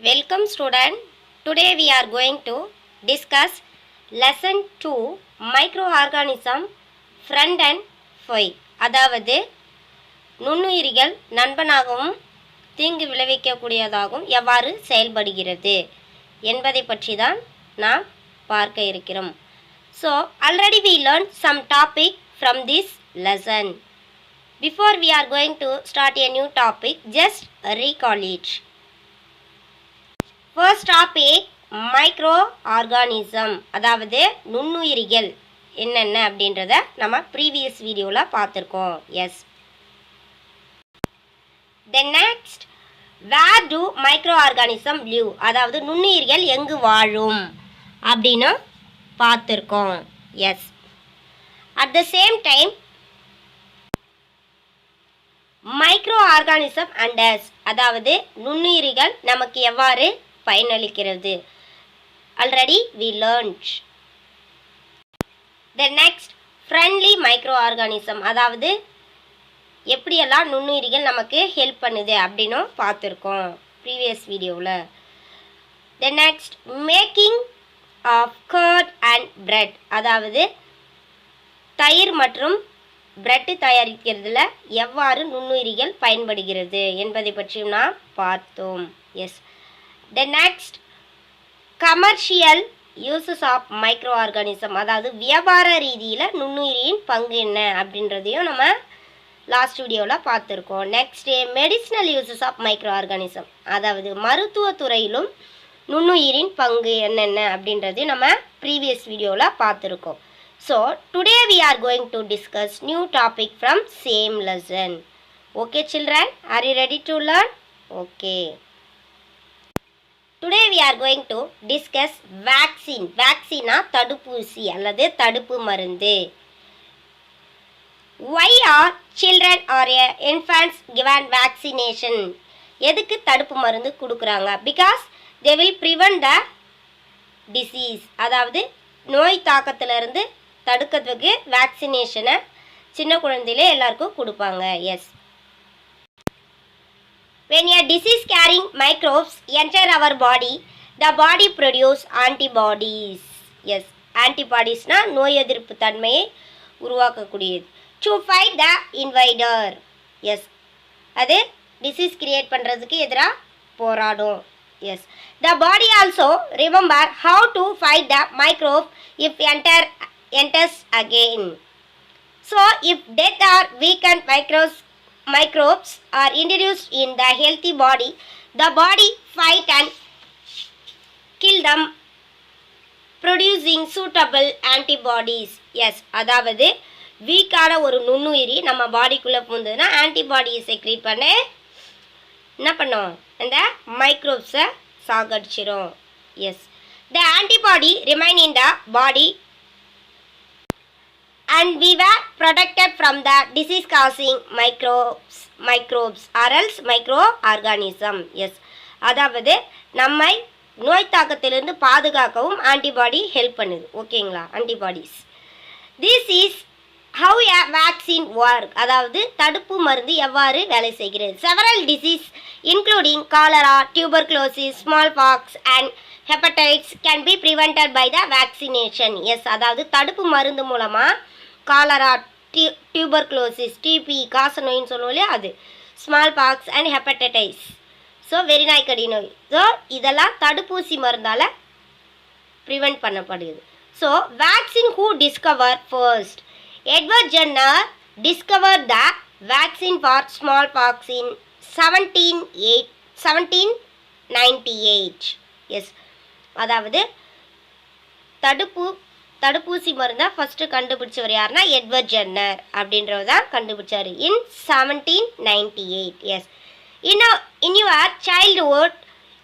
Welcome student. Today we are going to discuss lesson 2 microorganism front and foe. அதாவது நுண்ணுயிரிகள் நண்பனாகவும் தீங்கு விளைவிக்கக்கூடியதாகவும் எவ்வாறு செயல்படுகிறது என்பதை பற்றி தான் நாம் பார்க்க இருக்கிறோம். So already we learned some topic from this lesson. Before we are going to start a new topic, just recall it. First topic micro organism, அதாவது நுண்ணுயிரிகள் என்னென்ன அப்படின்றத நம்ம ப்ரீவியஸ் வீடியோவில் பார்த்துருக்கோம். Yes, then next where do micro organism live, அதாவது நுண்ணுயிரிகள் எங்கு வாழும் அப்படின்னு பார்த்துருக்கோம். Yes, at the same time micro organism அண்டர்ஸ், அதாவது நுண்ணுயிரிகள் நமக்கு எவ்வாறு பயனளிக்கிறது already we learned. The next friendly micro organism, அதாவது எப்படியெல்லாம் நுண்ணுயிரிகள் நமக்கு ஹெல்ப் பண்ணுது அப்படின்னு பார்த்துருக்கோம் ப்ரீவியஸ் வீடியோவில். The next making of curd and bread, அதாவது தயிர் மற்றும் பிரெட் தயாரிக்கிறதுல எவ்வாறு நுண்ணுயிரிகள் பயன்படுகிறது என்பதை பற்றியும் நாம் பார்த்தோம். Yes, the next commercial uses of microorganism, அதாவது வியாபார ரீதியில் நுண்ணுயிரியின் பங்கு என்ன அப்படின்றதையும் நம்ம லாஸ்ட் வீடியோவில் பார்த்துருக்கோம். Next medicinal uses of micro organism, அதாவது மருத்துவத்துறையிலும் நுண்ணுயிரின் பங்கு என்னென்ன அப்படின்றதையும் நம்ம ப்ரீவியஸ் வீடியோவில் பார்த்துருக்கோம். So today we are going to discuss new topic from same lesson. Okay children, are you ready to learn? Okay. Today we are going to discuss vaccine. Vaccine தடுப்பூசி அல்லது தடுப்பு மருந்து. Why are children or infants given vaccination? எதுக்கு தடுப்பு மருந்து கொடுக்குறாங்க? Because they will prevent the disease, அதாவது நோய் தாக்கத்திலிருந்து தடுக்கிறதுக்கு வேக்சினேஷனை சின்ன குழந்தையிலே எல்லாருக்கும் கொடுப்பாங்க. Yes, when a disease carrying microbes enter our body, the body produce antibodies. Yes, antibodies na நோய் எதிர்ப்பு தன்மையை உருவாக்கக்கூடியது. to fight the invader. Yes, அது disease create பண்றதுக்கு எதிராக போராடும். Yes, the body also remember how to fight the microbe if enters again. So if dead or weakened microbes are introduced in the healthy body, the body fight and kill them, producing suitable antibodies. Yes, அதாவது வீக்கான ஒரு நுண்ணுயிரி நம்ம பாடிக்குள்ளே பூந்ததுன்னா ஆன்டிபாடியை secrete பண்ண என்ன பண்ணோம், அந்த மைக்ரோப்ஸை சாகடிச்சிரும். Yes, the antibody remain in the body and we were protected from the disease causing microbes or else microorganism. Yes, அதாவது நம்மை நோய் தாக்கத்திலிருந்து பாதுகாக்கவும் ஆன்டிபாடி ஹெல்ப் பண்ணுது. ஓகேங்களா, antibodies. This is how a vaccine work, அதாவது தடுப்பு மருந்து எவ்வாறு வேலை செய்கிறது. several disease including cholera, tuberculosis, smallpox and hepatitis can be prevented by the vaccination. Yes, அதாவது தடுப்பு மருந்து மூலமாக காலரா, டியூபர்குலோசிஸ், டிபி காச நோயின்னு சொல்லுவோம் இல்லையா, அது small pox and hepatitis, so வெறிநாய்க்கடி நோய், ஸோ இதெல்லாம் தடுப்பூசி மருந்தால் ப்ரிவெண்ட் பண்ணப்படுது. So vaccine who discover first, Edward Jenner discover the vaccine for small pox in 1798. Yes, அதாவது தடுப்பூசி மருந்தை ஃபஸ்ட்டு கண்டுபிடிச்சவர் யாருன்னா எட்வர்ட் ஜென்னர் அப்படின்றவர் தான் கண்டுபிடிச்சார் in 1798. Yes, in your childhood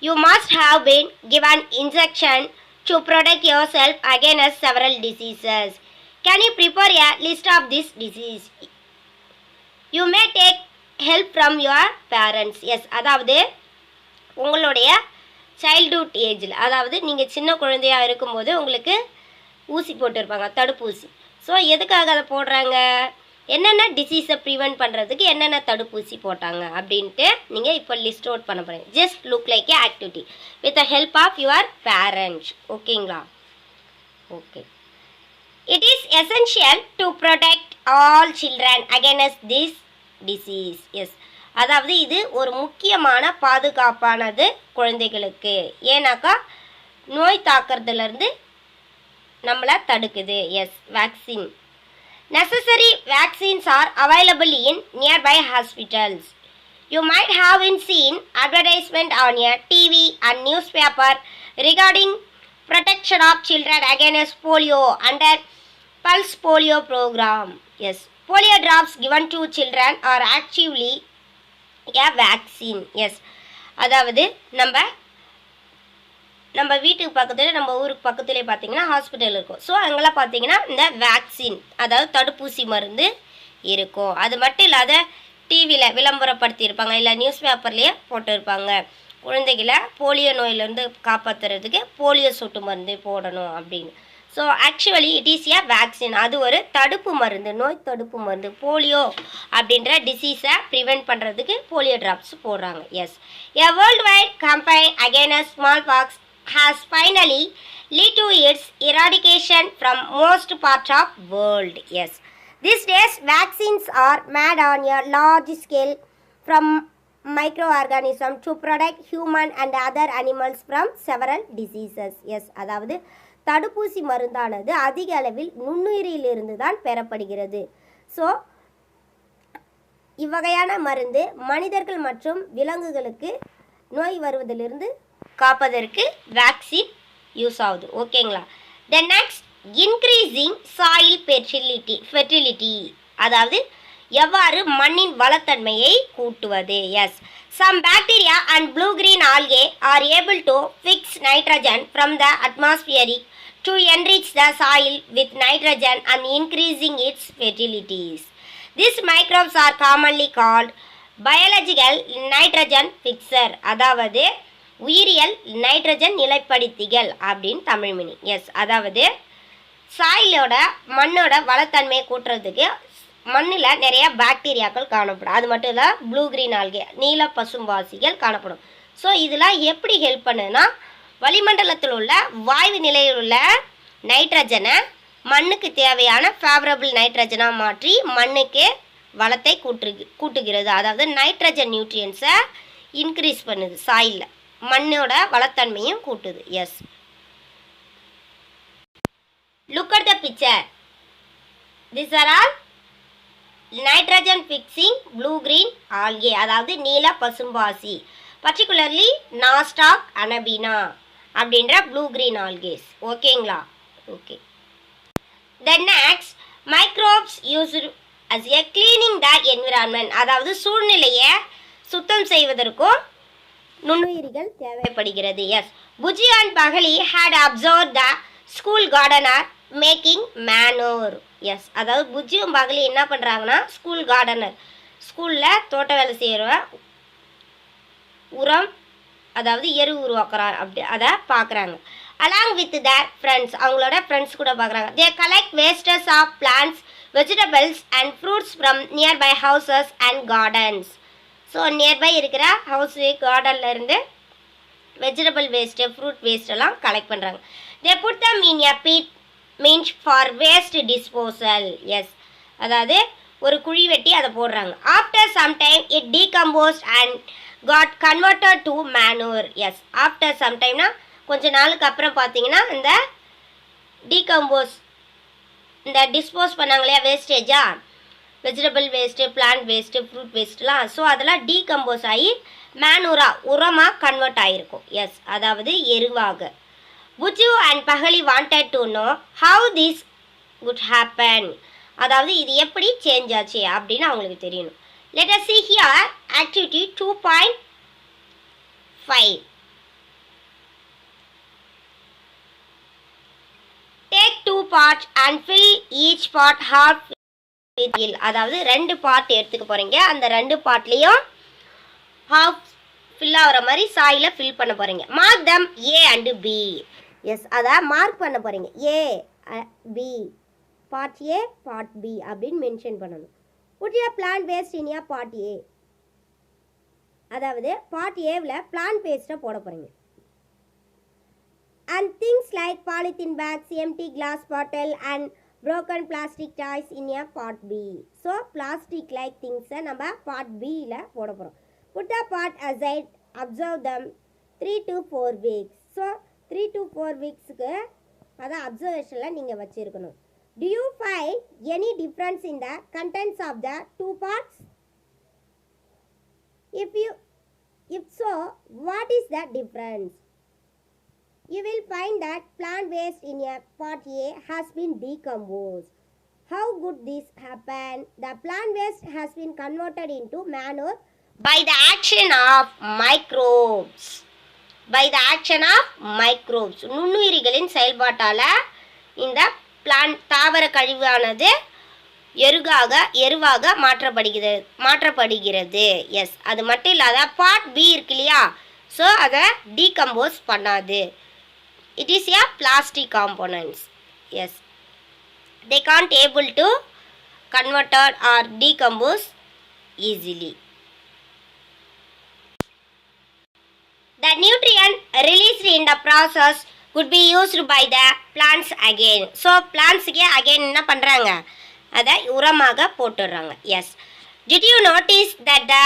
you must have been given injection to protect yourself against several diseases. Can you prepare a list of this disease? You may take help from your parents. Yes, அதாவது உங்களுடைய childhood ஏஜில், அதாவது நீங்கள் சின்ன குழந்தையாக இருக்கும்போது உங்களுக்கு ஊசி போட்டிருப்பாங்க, தடுப்பூசி. ஸோ எதுக்காக அதை போடுறாங்க, என்னென்ன டிசீஸை ப்ரிவென்ட் பண்ணுறதுக்கு என்னென்ன தடுப்பூசி போட்டாங்க அப்படின்ட்டு நீங்கள் இப்போ லிஸ்ட் அவுட் பண்ண போகிறீங்க. Just look like a activity with the help of your parents. ஓகேங்களா? Okay. It is essential to protect all children against this disease. Yes, அதாவது இது ஒரு முக்கியமான பாதுகாப்பானது குழந்தைகளுக்கு. ஏன்னாக்கா நோய் தாக்குறதுலேருந்து நம்மளை தடுக்குது. Yes, vaccine. Necessary vaccines are available in nearby hospitals. You might have seen advertisement on your TV and newspaper regarding protection of children against polio under Pulse Polio program. Yes, polio drops given to children are actually a vaccine. Yes, அதாவது நம்ம வீட்டுக்கு பக்கத்தில் நம்ம ஊருக்கு பக்கத்துலேயே பார்த்தீங்கன்னா hospital இருக்கும். So அங்கெல்லாம் பார்த்தீங்கன்னா இந்த வேக்சின், அதாவது தடுப்பூசி மருந்து இருக்கும். அது மட்டும் இல்லாத டிவியில் விளம்பரப்படுத்தியிருப்பாங்க, இல்லை நியூஸ் பேப்பர்லேயே போட்டிருப்பாங்க, குழந்தைகளை போலியோ நோயிலேருந்து காப்பாற்றுறதுக்கு போலியோ சொட்டு மருந்து போடணும் அப்படின்னு. So actually it is a vaccine. அது ஒரு தடுப்பு மருந்து, நோய் தடுப்பு மருந்து. போலியோ அப்படின்ற டிசீஸை ப்ரிவெண்ட் பண்ணுறதுக்கு போலியோ ட்ராப்ஸ் போடுறாங்க. Yes, a worldwide campaign against smallpox has finally led to its eradication from most parts of world. Yes, these days vaccines are made on a large scale from microorganisms to protect human and other animals from several diseases. Yes, அதாவது தடுப்பூசி மருந்தானது அதிக அளவில் நுண்ணுயிரிலிருந்து தான் பெறப்படுகிறது. So இவ்வகையான மருந்து மனிதர்கள் மற்றும் விலங்குகளுக்கு நோய் வருவதிலிருந்து காப்பதற்கு வேக்சின் யூஸ் ஆகுது. ஓகேங்களா? The next, increasing soil fertility, அதாவது எவ்வாறு மண்ணின் வளத்தன்மையை கூட்டுவது. Yes, some bacteria and blue green algae are able to fix nitrogen from the atmospheric to enrich the soil with nitrogen and increasing its fertilities. These microbes are commonly called biological nitrogen fixer, அதாவது உயிரியல் nitrogen நிலைப்படுத்திகள் அப்படின்னு Tamil meaning. S, அதாவது சாயிலோட மண்ணோட வளத்தன்மையை கூட்டுறதுக்கு மண்ணில் நிறைய பாக்டீரியாக்கள் காணப்படும். அது மட்டும் இல்லை, ப்ளூ கிரீன் ஆல்கே நீல பசும்பாசிகள் காணப்படும். ஸோ இதெல்லாம் எப்படி ஹெல்ப் பண்ணுதுன்னா, வளிமண்டலத்தில் உள்ள வாயு நிலையில் உள்ள நைட்ரஜனை மண்ணுக்கு தேவையான ஃபேவரபிள் நைட்ரஜனாக மாற்றி மண்ணுக்கு வளத்தை கூட்டுகிறது. அதாவது நைட்ரஜன் நியூட்ரியன்ஸை இன்க்ரீஸ் பண்ணுது, சாயிலில் மண்ணோட வளத்தன்மையும் கூட்டுது. Yes, look at the picture. This are all nitrogen fixing blue green algae, அதாவது நீல பசும்பாசி, பர்டிகுலர்லி நாஸ்டாக் அனபினா அப்படின்ற ப்ளூ கிரீன் ஆல்கேஸ். ஓகேங்களா? Okay. The next, microbes used as a cleaning the environment, அதாவது சூழ்நிலையை சுத்தம் செய்வதற்கும் நுண்ணுயிரிகள் தேவைப்படுகிறது. Yes, Boojho and Paheli had observed the school gardener making manure. Yes, அதாவது புஜியும் பகலி என்ன பண்ணுறாங்கன்னா, ஸ்கூல் கார்டனர், ஸ்கூலில் தோட்ட வேலை செய்கிற உரம், அதாவது எரு உருவாக்குறாங்க, அப்படி அதை பார்க்குறாங்க. along with their friends, அவங்களோட ஃப்ரெண்ட்ஸ் கூட பார்க்குறாங்க. they collect wastes of plants, vegetables and fruits from nearby houses and gardens. So nearby இருக்கிற ஹவுஸு கார்டனில் இருந்து வெஜிடபிள் வேஸ்ட்டு, ஃப்ரூட் வேஸ்ட்டெல்லாம் கலெக்ட் பண்ணுறாங்க. they put them in a pit means for waste disposal. Yes, அதாவது ஒரு குழி வெட்டி அதை போடுறாங்க. after some time it decomposed and got converted to manure. Yes, after some timeனா கொஞ்ச நாளுக்கு அப்புறம் பார்த்தீங்கன்னா இந்த டீகம்போஸ், இந்த டிஸ்போஸ் பண்ணாங்க இல்லையா வேஸ்டேஜா, vegetable waste, plant waste, fruit வேஸ்ட்லாம், ஸோ அதெல்லாம் டீகம்போஸ் ஆகி மேனூரா உரமாக கன்வெர்ட் ஆகிருக்கும். எஸ், அதாவது எருவாக. Boojho and Paheli wanted to know how this could happen, அதாவது இது எப்படி சேஞ்ச் ஆச்சு அப்படின்னு அவங்களுக்கு தெரியணும். Let us see here activity 2.5. Take 2 parts and fill each part half with fill, அதாவது 2 பார்ட் எடுத்துக்க போகிறீங்க. அந்த 2 பார்ட்லேயும் ஹாஃப் ஃபில் ஆகிற மாதிரி சாயில ஃபில் பண்ண போகிறீங்க. Mark them A and B. Yes, அதை மார்க் பண்ண போகிறீங்க. A B part A part B அப்படின்னு மென்ஷன் பண்ணணும். Put a plant waste in a part A, அதாவது பார்ட் ஏவில் பிளான்ட் வேஸ்ட்டை போட போகிறீங்க. And things like polythene bags, empty glass bottle and broken plastic toys in a part B. So plastic like things நம்ம part B ல போட போறோம். Put the part aside, observe them 3 to 4 weeks. So 3 to 4 weeksக்கு அத observationல நீங்க வச்சிருக்கணும். Do you find any difference in the contents of the two parts? If so, what is the difference? You will find that plant waste in a part A has been decomposed. How could this happen? The plant waste has been converted into manure by the action of microbes. By the action of microbes. நுண்ணுயிரிகளின் செயல்பாட்டால இந்த plant தாவர கழிவானது எருவாக மாற்றப்படுகிறது. S, அது மட்டும் இல்லாத part B இருக்கு இல்லையா, so அதை decompose பண்ணாது. It is a plastic components. Yes, they can't able to convert or decompose easily. The nutrient released in the process could be used by the plants again. So plants again என்ன பண்றாங்க, அதை உரமாக போட்டுறாங்க. Yes, did you notice that the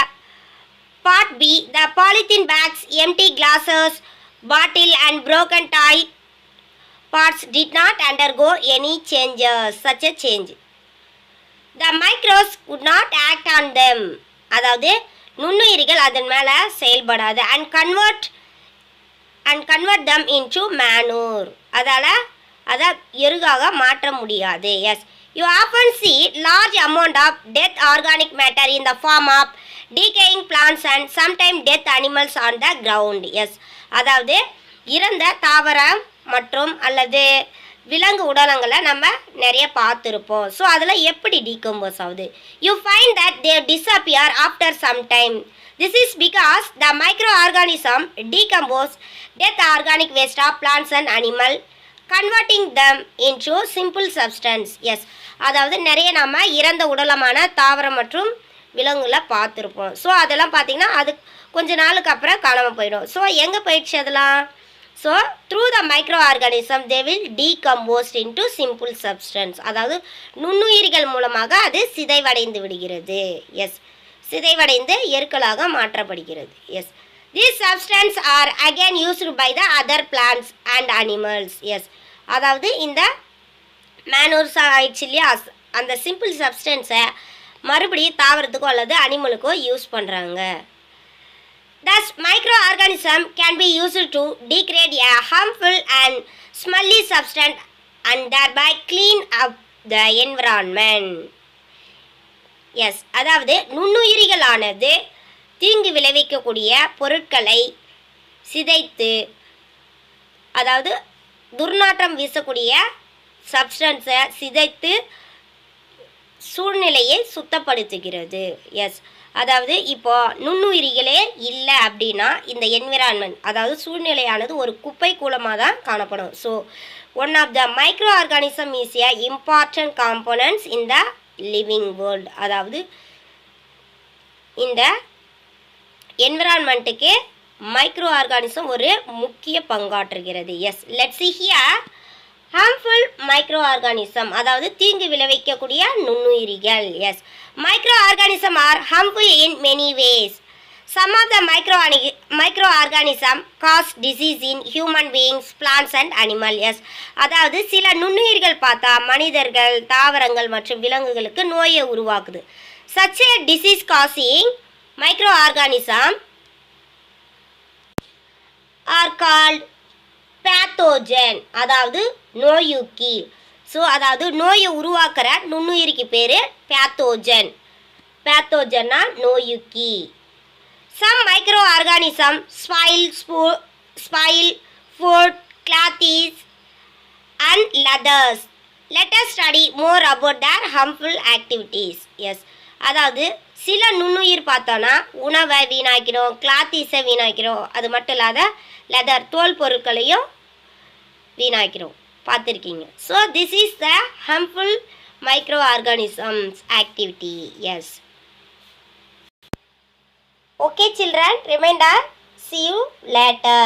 part B, the polythene bags, empty glasses, bottle and broken toy parts did not undergo any changes, such a change. The microbes would not act on them. அதாவது நுண்ணுயிரிகள் அதன் மேல செயல்படாது. and convert them into manure. அத எருகாக மாற்ற முடியாது. Yes, you often see large amount of dead organic matter in the form of decaying plants and sometimes dead animals on the ground. Yes, அதாவது இறந்த தாவரம் மற்றும் அல்லது விலங்கு உடலங்களை நம்ம நிறைய பார்த்துருப்போம். ஸோ அதில் எப்படி டீகம்போஸ் ஆகுது? You find that they disappear after some time. This is because the micro organism decompose death organic waste of plants and animal converting them into simple substance. Yes, அதாவது நிறைய நம்ம இறந்த உடலமான தாவரம் மற்றும் விலங்குகளை பார்த்துருப்போம். ஸோ அதெல்லாம் பார்த்திங்கன்னா அது கொஞ்ச நாளுக்கு அப்புறம் காணாமல் போயிடும். ஸோ எங்கே போயிடுச்சு அதெல்லாம்? So through the micro organism they will decomposed into simple substance. அதாவது நுண்ணுயிரிகள் மூலமாக அது சிதைவடைந்து விடுகிறது. எஸ், சிதைவடைந்து எருக்களாக மாற்றப்படுகிறது. Yes, these substance are again used by the other plants and animals. Yes, அதாவது இந்த மேனூர்ஸ் ஆயிடுச்சு இல்லையா, அந்த சிம்பிள் சப்ஸ்டன்ஸை மறுபடியும் தாவரத்துக்கோ அல்லது அனிமலுக்கோ யூஸ் பண்ணுறாங்க. Thus, microorganism can be used to degrade a harmful and smelly substance and thereby clean up the environment. Yes, அதாவது நுண்ணுயிரிகளானது தீங்கு விளைவிக்கக்கூடிய பொருட்களை சிதைத்து, அதாவது துர்நாற்றம் வீசக்கூடிய சப்ஸ்டன்ஸை சிதைத்து சூழ்நிலையை சுத்தப்படுத்துகிறது. எஸ், அதாவது இப்போ நுண்ணுயிரிகளே இல்லை அப்படின்னா இந்த என்விரான்மெண்ட், அதாவது சூழ்நிலையானது ஒரு குப்பை கூலமாக தான் காணப்படும். So one of the micro organism is a important components in the living world. அதாவது இந்த என்விரான்மெண்ட்டுக்கு மைக்ரோ ஆர்கானிசம் ஒரு முக்கிய பங்காற்றுகிறது. Yes, let's see here harmful microorganism, அதாவது தீங்கு விளைவிக்கக்கூடிய நுண்ணுயிரிகள். Yes, microorganism are harmful in many ways. Some of the microorganism cause disease in human beings, plants and animals. Yes, அதாவது சில நுண்ணுயிர்கள் பார்த்தா மனிதர்கள், தாவரங்கள் மற்றும் விலங்குகளுக்கு நோயை உருவாக்குது. Such a disease causing microorganism are called pathogen, அதாவது நோயுக்கி. ஸோ அதாவது நோயை உருவாக்குற நுண்ணுயிரிக்கு பேர் பேத்தோஜன். பேத்தோஜன்னா நோயுக்கி. Some micro organism spoil food, clothes and leathers. Let us study more about their harmful activities. Yes, அதாவது சில நுண்ணுயிர் பார்த்தோன்னா உணவை வீணாக்கிறோம், கிளாத்திஸை வீணாக்கிறோம், அது மட்டும் இல்லாத லெதர் தோல் பொருட்களையும் வீணாக்கிறோம். பார்த்துருக்கீங்க. So this is the harmful microorganisms activity. Yes. Okay children, reminder, see you later.